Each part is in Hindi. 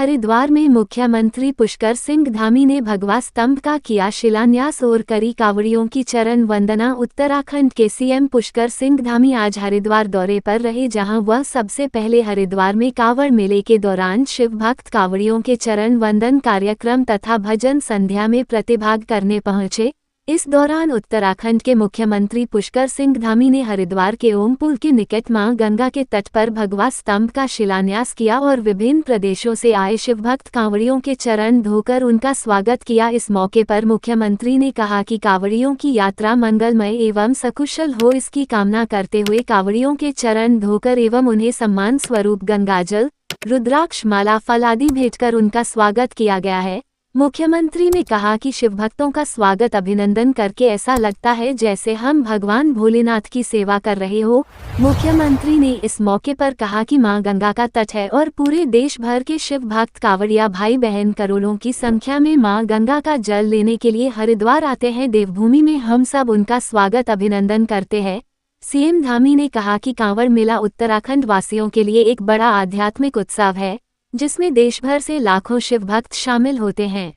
हरिद्वार में मुख्यमंत्री पुष्कर सिंह धामी ने भगवा स्तंभ का किया शिलान्यास और करी कांवड़ियों की चरण वंदना। उत्तराखंड के सीएम पुष्कर सिंह धामी आज हरिद्वार दौरे पर रहे, जहां वह सबसे पहले हरिद्वार में कांवड़ मेले के दौरान शिव भक्त कांवड़ियों के चरण वंदन कार्यक्रम तथा भजन संध्या में प्रतिभाग करने पहुंचे। इस दौरान उत्तराखंड के मुख्यमंत्री पुष्कर सिंह धामी ने हरिद्वार के ओम पुल के निकट मां गंगा के तट पर भगवा स्तंभ का शिलान्यास किया और विभिन्न प्रदेशों से आए शिवभक्त कांवड़ियों के चरण धोकर उनका स्वागत किया। इस मौके पर मुख्यमंत्री ने कहा कि कांवड़ियों की यात्रा मंगलमय एवं सकुशल हो, इसकी कामना करते हुए कांवड़ियों के चरण धोकर एवं उन्हें सम्मान स्वरूप गंगाजल, रुद्राक्ष माला, फल आदि भेंटकर उनका स्वागत किया गया है। मुख्यमंत्री ने कहा कि शिवभक्तों का स्वागत अभिनंदन करके ऐसा लगता है जैसे हम भगवान भोलेनाथ की सेवा कर रहे हो। मुख्यमंत्री ने इस मौके पर कहा कि मां गंगा का तट है और पूरे देश भर के शिव भक्त कांवड़िया भाई बहन करोड़ों की संख्या में मां गंगा का जल लेने के लिए हरिद्वार आते हैं। देवभूमि में हम सब उनका स्वागत अभिनंदन करते हैं। सीएम धामी ने कहा कि कांवड़ मेला उत्तराखंड वासियों के लिए एक बड़ा आध्यात्मिक उत्सव है, जिसमें देश भर से लाखों शिव भक्त शामिल होते हैं।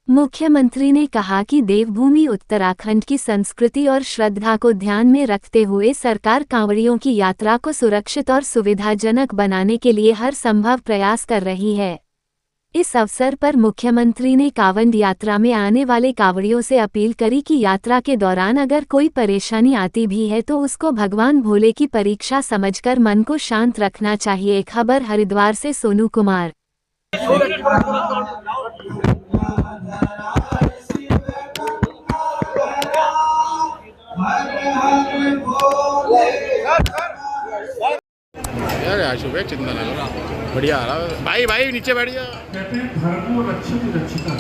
मुख्यमंत्री ने कहा कि देवभूमि उत्तराखंड की संस्कृति और श्रद्धा को ध्यान में रखते हुए सरकार कांवड़ियों की यात्रा को सुरक्षित और सुविधाजनक बनाने के लिए हर संभव प्रयास कर रही है। इस अवसर पर मुख्यमंत्री ने कांवड़ यात्रा में आने वाले कांवड़ियों से अपील करी कि यात्रा के दौरान अगर कोई परेशानी आती भी है तो उसको भगवान भोले की परीक्षा समझकर मन को शांत रखना चाहिए। खबर हरिद्वार से सोनू कुमार। यार चिंता ना करो, बढ़िया आ रहा। भाई भाई नीचे बैठ जा। कहते हैं धर्म और रक्षित रक्षिता,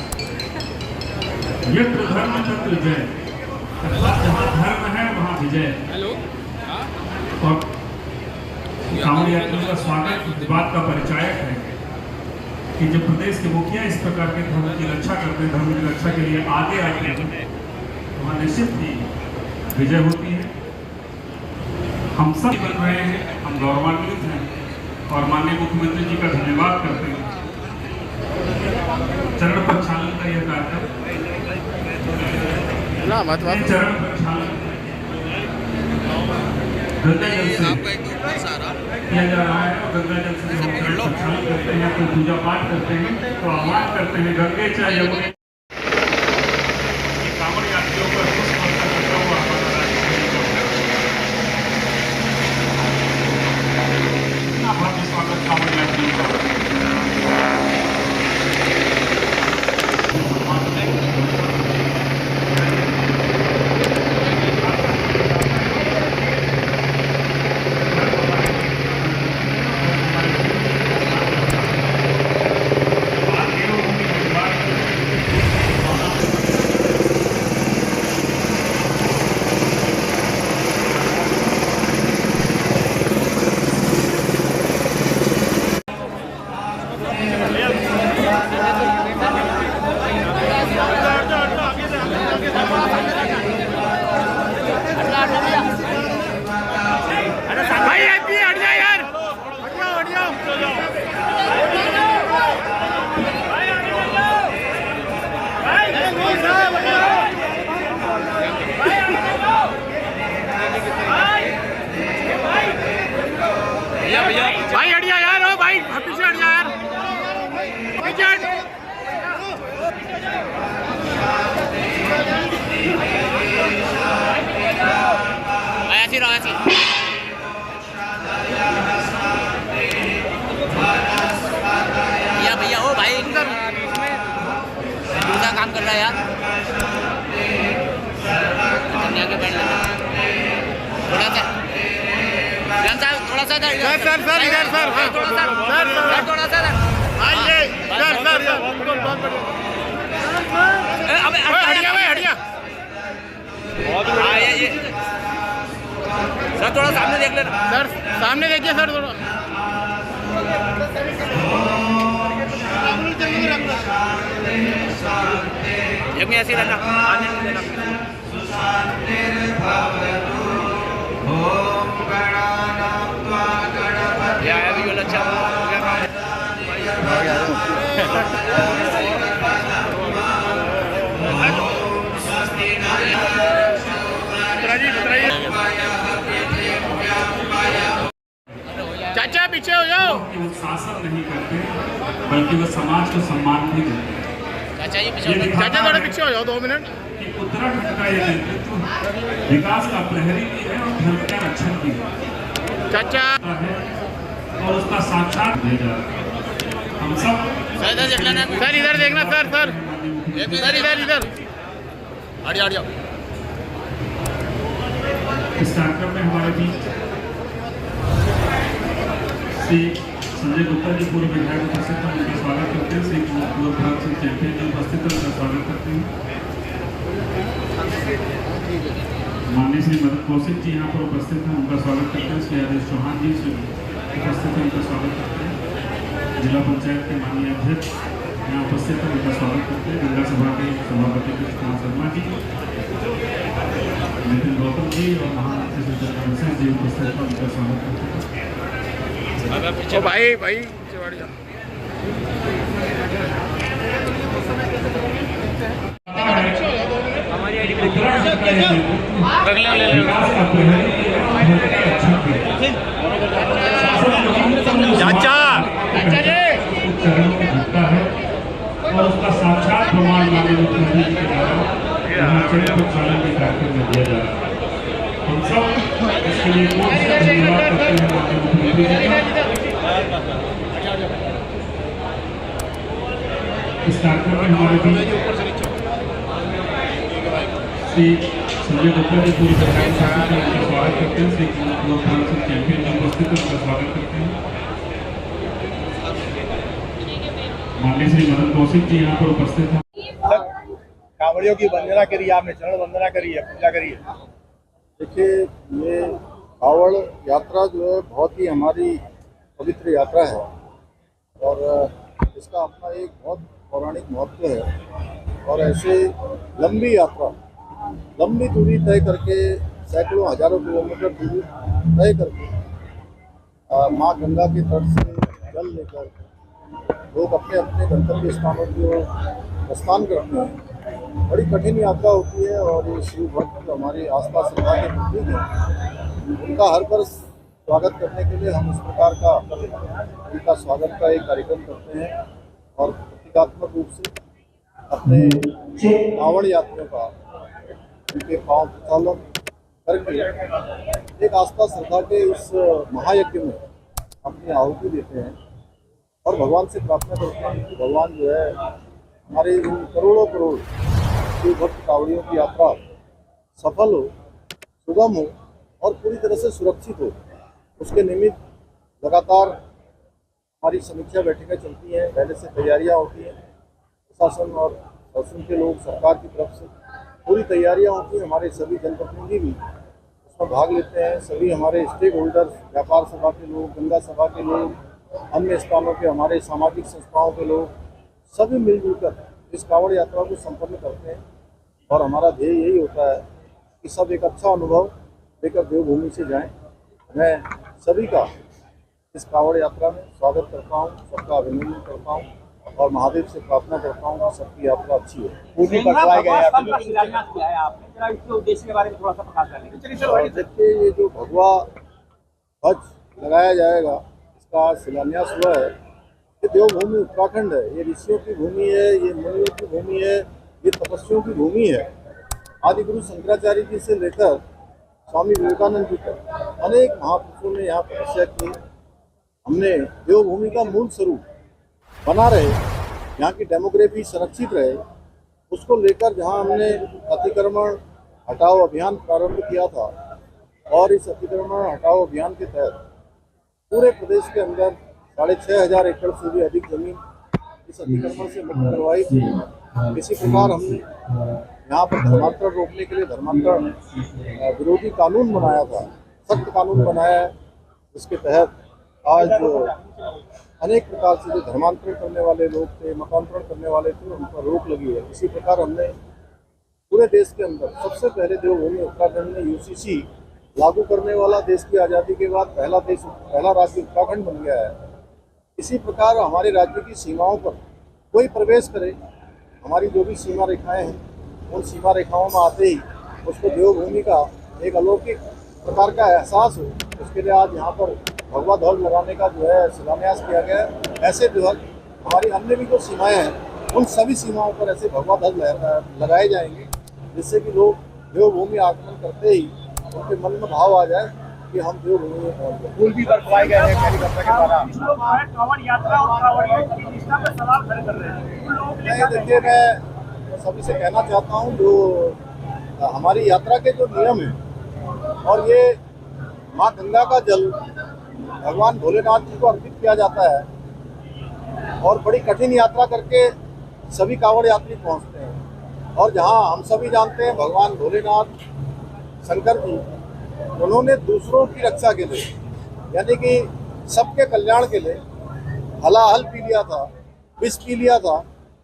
यत्र धर्म तत्र जय, जहाँ धर्म है वहाँ विजय। हेलो। और कांवड़ यात्रियों का स्वागत इस बात का परिचायक है कि जब प्रदेश के मुखिया इस प्रकार के धर्म की रक्षा करते हैं, धर्म की रक्षा के लिए आगे आते हैं, वहाँ निश्चित ही विजय होती है। हम सब बन रहे हैं, हम गौरवान्वित हैं और माननीय मुख्यमंत्री जी का धन्यवाद करते हैं। चरण प्रक्षालन का यह कार्यक्रम चरण प्रक्षालन गंगा जल से किया जा रहा है और गंगा जल से हम चरण प्रक्षालन करते हैं, तो पूजा पाठ करते हैं, तो आह्वान करते हैं गंगे चाहे यमुने। कांवड़ यात्रियों पर स्वागत कांवड़ यात्रियों का। भाई हटिया यार, ओ भाई पीछे हटिया यार, पीछे हट। ऐसी रहो, ऐसी। भैया ओ भाई दूसरा काम कर रहा है यार, के बैठ थोड़ा सा थोड़ा सा सर इधर सर थोड़ा सा आइए सर अबे हटिया भाई हटिया। सर थोड़ा सामने देख लेना, सर सामने देखिए सर थोड़ा। यमी ऐसी रहना, आया भी अच्छा। चाचा पीछे हो जाओ। कि वो शासन नहीं करते बल्कि वो समाज को सम्मान भी देते हैं। चाचा थोड़ा पीछे हो जाओ 2 मिनट। कि उत्तराखंड का ये नेतृत्व विकास का प्रहरी भी है और धर्म का रक्षक भी है चाचा और उसका साक्षात भेजा हम सब सर इधर देखना सर इधर इधर हट जाओ। इस कार्यक्रम में हमारे बीच श्री संजय गुप्ता जी पूर्व विधायक उपस्थित हैं, उनका स्वागत करते हैं। श्री कुलभराज सिंह चैंपियन जी उपस्थित हैं, उनका स्वागत करते हैं। माननीय श्री मदन कौशिक जी यहाँ पर उपस्थित हैं, उनका स्वागत करते हैं। श्री आदेश चौहान जी उपस्थित हैं, उनका स्वागत करते हैं। जिला पंचायत के माननीय अध्यक्ष यहाँ उपस्थित हैं, उनका स्वागत करते हैं। गंगा सभा के सभापति कृष्ण कुमार शर्मा जी, नितिन गौतम जी और महामंत्री श्री चंद्रशेखर जी उपस्थित हैं, उनका स्वागत करते हैं। ओ भाई पीछे हट जाओ। चाचा है और उसका साक्षात प्रमाण माननीय मुख्यमंत्री जी के द्वारा यहाँ चरित्र प्रक्षालन के कार्यक्रम में दिया जा रहा है। हम सब इसके लिए धन्यवाद करते हैं माननीय मुख्यमंत्री जी का। इस कार्यक्रम में हमारे बीच श्री संजय गुप्ता जी पूर्व विधायक शासन का उनका स्वागत करते हैं। श्री कुलभराज सिंह चैंपियन जी उपस्थित हैं, उनका स्वागत करते हैं। माननीय श्री मदन कौशिक जी यहाँ पर उपस्थित हैं। कांवड़ियों की वंदना करी, आपने चरण वंदना करी है, पूजा करी है। देखिए, ये कांवड़ यात्रा जो है बहुत ही हमारी पवित्र यात्रा है और इसका अपना एक बहुत पौराणिक महत्व है। और ऐसे लंबी यात्रा, लंबी दूरी तय करके, सैकड़ों हजारों किलोमीटर दूरी तय करके माँ गंगा के तट से जल लेकर लोग अपने अपने गंतव्य स्थानों की ओर प्रस्थान करते हैं। बड़ी कठिन यात्रा होती है और ये शिव भक्त हमारे आस्था श्रद्धा के प्रतीक हैं। उनका हर वर्ष स्वागत करने के लिए हम इस प्रकार का उनका स्वागत का एक कार्यक्रम करते हैं और प्रतीकात्मक रूप से अपने कांवड़ यात्रियों का उनके पांव प्रचालन करके एक आस्था श्रद्धा के इस महायज्ञ में अपनी आहुति देते हैं और भगवान से प्रार्थना करते हैं कि भगवान जो है हमारे इन करोड़ों करोड़ शिव भक्त कांवड़ियों की यात्रा सफल हो, सुगम हो और पूरी तरह से सुरक्षित हो। उसके निमित्त लगातार हमारी समीक्षा बैठकें चलती हैं, पहले से तैयारियां होती हैं। प्रशासन और शासन के लोग, सरकार की तरफ से पूरी तैयारियां होती हैं। हमारे सभी जनप्रतिनिधि भी उसमें भाग लेते हैं। सभी हमारे स्टेक होल्डर्स, व्यापार सभा के लोग, गंगा सभा के लोग, अन्य स्थानों के हमारे सामाजिक संस्थाओं के लोग, सभी मिलजुल कर इस कांवड़ यात्रा को संपन्न करते हैं। और हमारा ध्येय यही होता है कि सब एक अच्छा अनुभव लेकर देवभूमि से जाएं। मैं सभी का इस कांवड़ यात्रा में स्वागत करता हूं, सबका अभिनंदन करता हूं और महादेव से प्रार्थना करता हूं कि सबकी यात्रा अच्छी हो। देखिए, ये जो भगवा ध्वज लगाया जाएगा, इसका शिलान्यास हुआ है। ये देवभूमि उत्तराखंड है, ये ऋषियों की भूमि है, ये मुनियों की भूमि है, ये तपस्वियों की भूमि है। आदि गुरु शंकराचार्य जी से लेकर स्वामी विवेकानंद जी तक अनेक महापुरुषों ने यहाँ तपस्या की। हमने देवभूमि का मूल स्वरूप बना रहे, यहाँ की डेमोग्राफी संरक्षित रहे, उसको लेकर जहाँ हमने अतिक्रमण हटाओ अभियान प्रारंभ किया था और इस अतिक्रमण हटाओ अभियान के तहत पूरे प्रदेश के अंदर 6500 एकड़ से भी अधिक जमीन इस अतिक्रमण से मुक्त करवाई थी। इसी प्रकार हमने यहाँ पर धर्मांतरण रोकने के लिए धर्मांतरण विरोधी कानून बनाया था, सख्त कानून बनाया है, जिसके तहत आज अनेक प्रकार से जो धर्मांतरण करने वाले लोग थे, मतांतरण करने वाले थे, उन पर रोक लगी है। इसी प्रकार हमने पूरे देश के अंदर सबसे पहले देवभूमि उत्तराखंड में यूसीसी लागू करने वाला देश की आज़ादी के बाद पहला राज्य उत्तराखंड बन गया है। इसी प्रकार हमारे राज्य की सीमाओं पर कोई प्रवेश करे, हमारी जो भी सीमा रेखाएं हैं उन सीमा रेखाओं में आते ही उसको देवभूमि का एक अलौकिक प्रकार का एहसास हो, उसके लिए आज यहाँ पर भगवा ध्वज लगाने का जो है शिलान्यास किया गया है। ऐसे ध्वज हमारी अन्य भी जो सीमाएं हैं उन सभी सीमाओं पर ऐसे भगवा ध्वज लगाए जाएंगे, जिससे कि लोग देवभूमि आगमन करते ही उनके मन में भाव आ जाए कि हम देवभूमि में पहुँच गए। पुल भी बरतवाए गए हैं हेलीकॉप्टर के द्वारा। कुछ लोग कांवड़ यात्रा और कांवड़ियों की निष्ठा पर सवाल खड़े कर रहे हैं। उन लोगों के लिए नहीं, देखिए, मैं सभी से कहना चाहता हूँ जो हमारी यात्रा के जो नियम हैं और ये माँ गंगा का जल भगवान भोलेनाथ जी को अर्पित किया जाता है और बड़ी कठिन यात्रा करके सभी कांवड़ यात्री पहुँचते हैं। और जहाँ हम सभी जानते हैं भगवान भोलेनाथ शंकर जी, उन्होंने दूसरों की रक्षा के लिए यानी कि सबके कल्याण के लिए हलाहल पी लिया था, विष पी लिया था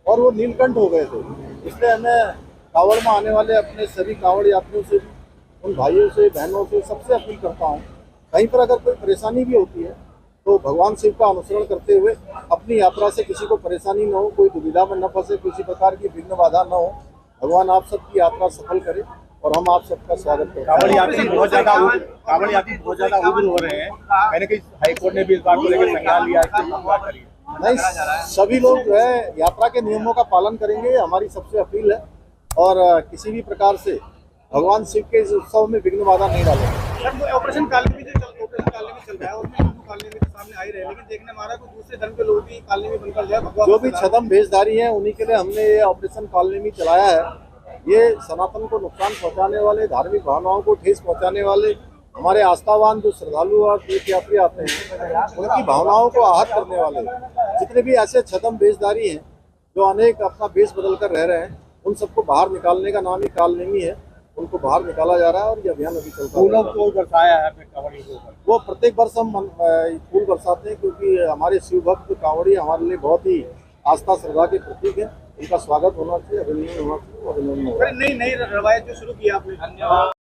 और वो नीलकंठ हो गए थे। इसलिए हमें कांवड़ में आने वाले अपने सभी कांवड़ यात्रियों से, उन भाइयों से, बहनों से, सबसे अपील करता हूँ, कहीं पर अगर कोई परेशानी भी होती है तो भगवान शिव का अनुसरण करते हुए अपनी यात्रा से किसी को परेशानी न हो, कोई दुविधा में न फंसे, किसी प्रकार की विघ्न बाधा न हो। भगवान आप सबकी यात्रा सफल करे और हम आप सबका स्वागत करते हैं। कांवड़ यात्री बहुत ज्यादा उग्र हो रहे हैं। मैंने कहीं हाईकोर्ट ने भी इस बात को लेकर संज्ञान लिया है। नहीं, सभी लोग जो है यात्रा के नियमों का पालन करेंगे, हमारी सबसे अपील है, और किसी भी प्रकार से भगवान शिव के इस उत्सव में विघ्न बाधा नहीं डालेंगे। ऑपरेशन काल में चल रहा है और हिंदू कालनी में सामने आ ही रहे हैं, लेकिन देखने में आ रहा है कि दूसरे धर्म के लोग भी कालनी में बनकर जाए। जो भी छद्म भेषधारी हैं उन्हीं के लिए हमने ये ऑपरेशन कालनी में चलाया है। ये सनातन को नुकसान पहुंचाने वाले, धार्मिक भावनाओं को ठेस पहुंचाने वाले, हमारे आस्थावान जो श्रद्धालु और तीर्थयात्री आते हैं उनकी भावनाओं को आहत करने वाले जितने भी ऐसे छद्म भेषधारी हैं जो अनेक अपना भेष बदल कर रह रहे हैं, उन सबको बाहर निकालने का नाम ही कालनेमी है। उनको बाहर निकाला जा रहा है और ये अभियान अभी चलता है। को बरसाया है अपने कांवड़ियों के ऊपर। वो प्रत्येक वर्ष हम फूल बरसाते हैं, क्योंकि हमारे शिव भक्त कांवड़ी हमारे लिए बहुत ही आस्था श्रद्धा के प्रतीक है। इनका स्वागत होना चाहिए, अभिनंदन होना चाहिए, अभिनंदन। नई रवायत जो शुरू की आपने। धन्यवाद।